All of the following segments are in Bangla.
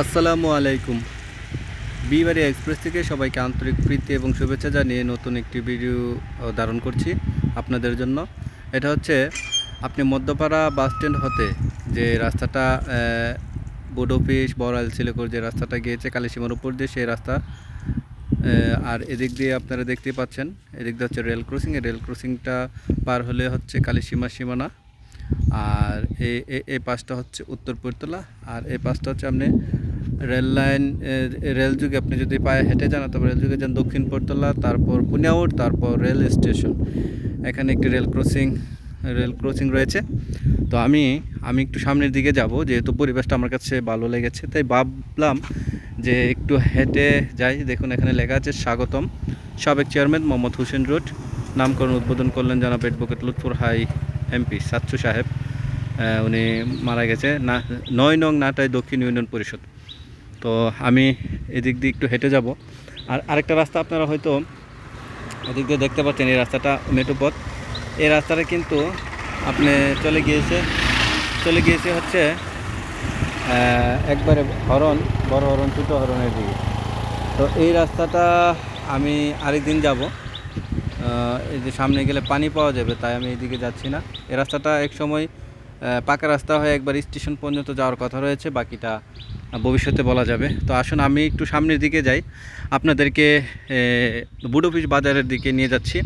আসসালামু আলাইকুম। বিবাড়ি এক্সপ্রেস থেকে সবাইকে আন্তরিক প্রীতি এবং শুভেচ্ছা জানিয়ে নতুন একটি ভিডিও ধারণ করছি আপনাদের জন্য। এটা হচ্ছে আপনি মধ্যপাড়া বাস স্ট্যান্ড হতে যে রাস্তাটা বোর্ড অফিস বড়াইল সিলেকর যে রাস্তাটা গিয়েছে কালীসীমার উপর দিয়ে সেই রাস্তা। আর এদিক দিয়ে আপনারা দেখতেই পাচ্ছেন, এদিক দিয়ে হচ্ছে রেল ক্রসিং। এই রেল ক্রসিংটা পার হলে হচ্ছে কালীসীমার সীমানা। আর এই পাশটা হচ্ছে উত্তর পৈরতলা, আর এই পাশটা হচ্ছে আপনি রেল লাইন, রেল যুগে আপনি যদি পায়ে হেঁটে যান অথবা রেল যুগে যান দক্ষিণ পৈরতলা, তারপর পুনিয়াউট, তারপর রেল স্টেশন। এখানে একটি রেল ক্রসিং রয়েছে। তো আমি একটু সামনের দিকে যাব, যেহেতু পরিবেশটা আমার কাছে ভালো লেগেছে, তাই ভাবলাম যে একটু হেঁটে যাই। দেখুন এখানে লেখা আছে স্বাগতম সাবেক চেয়ারম্যান মোহাম্মদ হোসেন রোড, নামকরণ উদ্বোধন করলেন জনাব অ্যাডভোকেট লুৎফর হাই এমপি সাচ্চু সাহেব। উনি মারা গেছে 9 নং নাটাই দক্ষিণ ইউনিয়ন পরিষদ। তো আমি এদিক দিয়ে একটু হেঁটে যাব। আর আরেকটা রাস্তা আপনারা হয়তো এদিক দিয়ে দেখতে পাচ্ছেন, এই রাস্তাটা মেট্রো পথ। এই রাস্তাটা কিন্তু আপনি চলে গিয়েছে হচ্ছে একবারে বড় হরণ ছোটো হরণের দিকে। তো এই রাস্তাটা আমি আরেকদিন যাব। এই যে সামনে গেলে পানি পাওয়া যাবে, তাই আমি এইদিকে যাচ্ছি না। এই রাস্তাটা এক সময় পাকা রাস্তা হয়ে একবার স্টেশন পর্যন্ত যাওয়ার কথা রয়েছে, বাকিটা ভবিষ্যতে বলা যাবে। তো আসুন আমি একটু সামনের দিকে যাই, আপনাদেরকে বুড অফিস বাজারের দিকে নিয়ে যাচ্ছি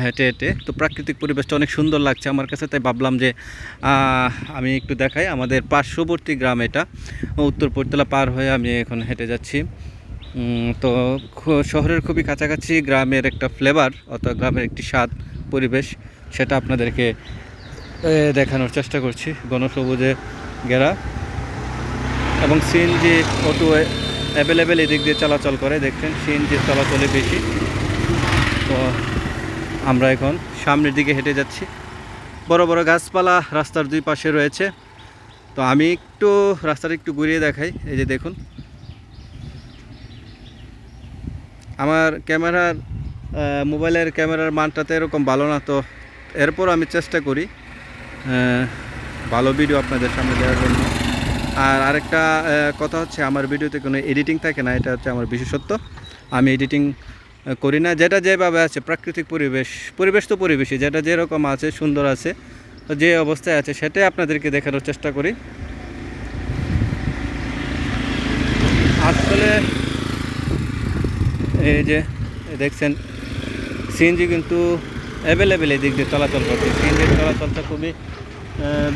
হেঁটে হেঁটে। তো প্রাকৃতিক পরিবেশটা অনেক সুন্দর লাগছে আমার কাছে, তাই ভাবলাম যে আমি একটু দেখাই। আমাদের পার্শ্ববর্তী গ্রাম এটা, উত্তর পৈরতলা পার হয়ে আমি এখন হেঁটে যাচ্ছি। তো শহরের খুবই কাছাকাছি গ্রামের একটা ফ্লেভার অথবা গ্রামের একটি স্বাদ পরিবেশ, সেটা আপনাদেরকে দেখানোর চেষ্টা করছি। ঘনসবুজে ঘেরা এবং সিএনজি অটো অ্যাভেলেবেল এদিক দিয়ে চলাচল করে। দেখছেন সিএনজির চলাচলে বেশি। তো আমরা এখন সামনের দিকে হেঁটে যাচ্ছি। বড় বড় গাছপালা রাস্তার দুই পাশে রয়েছে। তো আমি একটু রাস্তাটা একটু ঘুরিয়ে দেখাই। এই যে দেখুন, আমার মোবাইলের ক্যামেরার মানটা তো এরকম ভালো না, তো এরপর আমি চেষ্টা করি ভালো ভিডিও আপনাদের সামনে দেওয়ার জন্য। আর আরেকটা কথা হচ্ছে, আমার ভিডিওতে কোনো এডিটিং থাকে না, এটা হচ্ছে আমার বিশেষত্ব। আমি এডিটিং করি না, যেটা যেভাবে আছে প্রাকৃতিক পরিবেশ তো পরিবেশই, যেটা যেরকম আছে সুন্দর আছে, যে অবস্থায় আছে সেটাই আপনাদেরকে দেখানোর চেষ্টা করি। আসলে এই যে দেখছেন সিএনজি কিন্তু অ্যাভেলেবেল এই দিক দিয়ে চলাচল করছে। সিএনজির চলাচলটা খুবই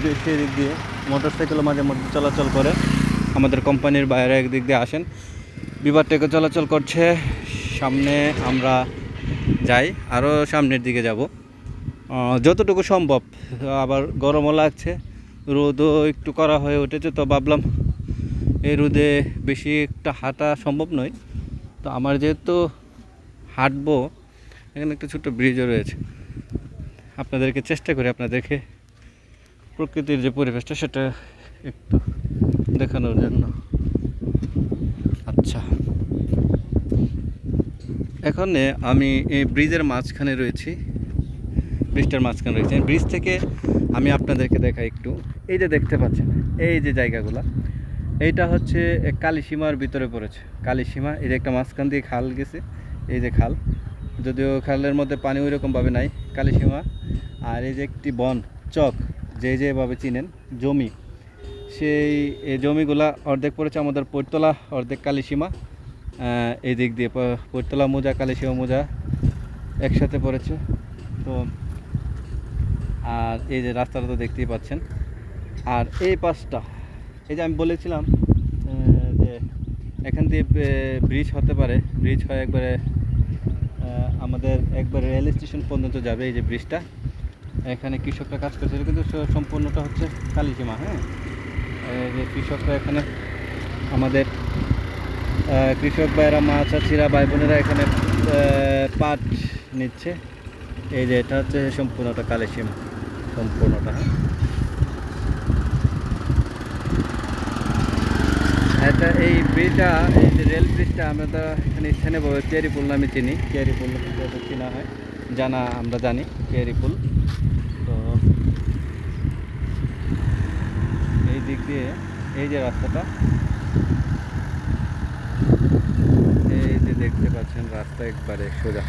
বেশি দিক দিয়ে, মোটরসাইকেলও মাঝে মধ্যে চলাচল করে। আমাদের কোম্পানির বাইরে একদিক দিয়ে আসেন, বিবার থেকে চলাচল করছে। সামনে আমরা যাই, আরও সামনের দিকে যাব যতটুকু সম্ভব। আবার গরমও লাগছে, রোদও একটু করা হয়ে উঠেছে, তো ভাবলাম এই রোদে বেশি একটা হাঁটা সম্ভব নয়। তো আমার যেহেতু হাঁটবো, এখানে একটা ছোট্ট ব্রিজও রয়েছে, আপনাদেরকে চেষ্টা করি আপনাদেরকে প্রকৃতির যে পরিবেশটা সেটা একটু দেখানোর জন্য। আচ্ছা, এখানে আমি এই ব্রিজের মাঝখানে রয়েছি, ব্রিজ থেকে আমি আপনাদেরকে দেখাই একটু। এই যে দেখতে পাচ্ছেন এই যে জায়গাগুলো, এইটা হচ্ছে কালীসীমার ভিতরে পড়েছে। কালীসীমা, এই যে একটা মাঝখান দিয়ে খাল গেছে, এই যে খাল, যদিও খালের মধ্যে পানি ওই রকমভাবে নাই। কালীসীমা, আর এই যে একটি বন চক, যেভাবে চিনেন জমি, সেই এই জমিগুলা অর্ধেক পড়েছে আমাদের পৈরতলা, অর্ধেক কালীসীমা। এই দিক দিয়ে পৈরতলা মোজা কালীসীমা মোজা একসাথে পড়েছে। তো আর এই যে রাস্তাটা তো দেখতেই পাচ্ছেন। আর এই পাশটা, এই যে আমি বলেছিলাম যে এখান দিয়ে ব্রিজ হতে পারে, ব্রিজ হয় একবারে আমাদের একবারে রেল স্টেশন পর্যন্ত যাবে। এই যে ব্রিজটা, এখানে কৃষকরা কাজ করছে, কিন্তু সম্পূর্ণটা হচ্ছে কালীসীমা। হ্যাঁ, এই যে কৃষকরা এখানে, আমাদের কৃষক ভাইয়েরা, মা চাচিরা, ভাই বোনেরা এখানে পাট নিচ্ছে। এই যে এটা হচ্ছে সম্পূর্ণটা কালীসীমা, সম্পূর্ণটা। হ্যাঁ, এটা এই ব্রিজটা, এই যে রেল ব্রিজটা আমরা এখানে স্থানীয়ভাবে চেয়ারিপুল নামে চিনি। চেয়ারিপুল চেনা হয়, আমরা জানি চেয়ারিপুল। তো এই দিক দিয়ে এই যে রাস্তাটা, এই যে দেখতে পাচ্ছেন রাস্তা একবারে সোজা।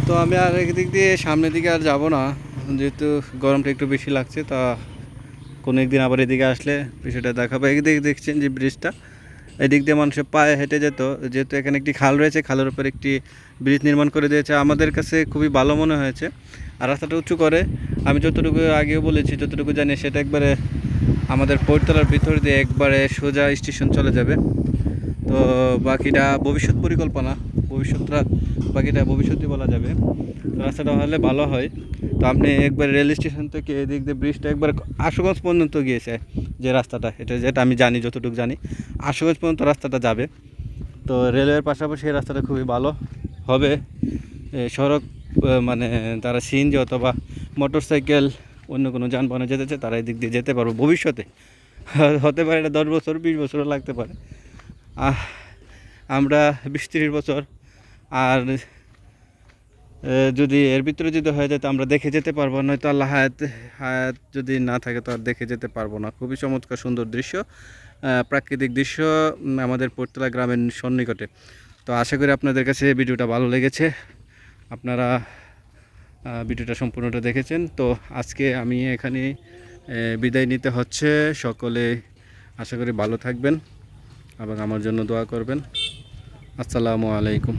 তো আমি আর একদিক দিয়ে সামনের দিকে আর যাব না, যেহেতু গরমটা একটু বেশি লাগছে। তা কোনো একদিন আবার এদিকে আসলে বিষয়টা দেখাবো। এদিকে দেখছেন যে ব্রিজটা, এদিক দিয়ে মানুষের পায়ে হেঁটে যেত, যেহেতু এখানে একটি খাল রয়েছে, খালের উপর একটি ব্রিজ নির্মাণ করে দিয়েছে। আমাদের কাছে খুবই ভালো মনে হয়েছে। আর রাস্তাটা উঁচু করে, আমি যতটুকু আগেও বলেছি, যতটুকু জানি সেটা একবারে আমাদের পৈরতলার ভিতর দিয়ে একবারে সোজা স্টেশন চলে যাবে। তো বাকিটা ভবিষ্যৎ পরিকল্পনা, বাকিটা ভবিষ্যৎই বলা যাবে। তো রাস্তাটা হলে ভালো হয়। তো আপনি একবার রেল স্টেশন থেকে এদিক দিয়ে ব্রিজটা একবার আশুগঞ্জ পর্যন্ত গিয়েছে যে রাস্তাটা, যেটা আমি জানি, যতটুকু জানি আশুগঞ্জ পর্যন্ত রাস্তাটা যাবে। তো রেলের পাশাপাশি এই রাস্তাটা খুবই ভালো হবে। সড়ক মানে তারা সিএনজি অথবা মোটর সাইকেল অন্য কোনো যানবাহনে যেতে চায় তারা এদিক দিয়ে যেতে পারবে ভবিষ্যতে। হতে পারে এটা 10 বছর 20 বছরও লাগতে পারে। আমরা 20-30 বছর, আর যদি এর ভিতরে যদি হয়ে যায় তো আমরা দেখে যেতে পারবো, নয়তো আল্লাহ হায়াত যদি না থাকে তো আর দেখে যেতে পারবো না। খুবই চমৎকার সুন্দর দৃশ্য, প্রাকৃতিক দৃশ্য আমাদের পৈরতলা গ্রামের সন্নিকটে। তো আশা করি আপনাদের কাছে ভিডিওটা ভালো লেগেছে, আপনারা ভিডিওটা সম্পূর্ণটা দেখেছেন। তো আজকে আমি এখানে বিদায় নিতে হচ্ছে। সকলে আশা করি ভালো থাকবেন এবং আমার জন্য দোয়া করবেন। আসসালামু আলাইকুম।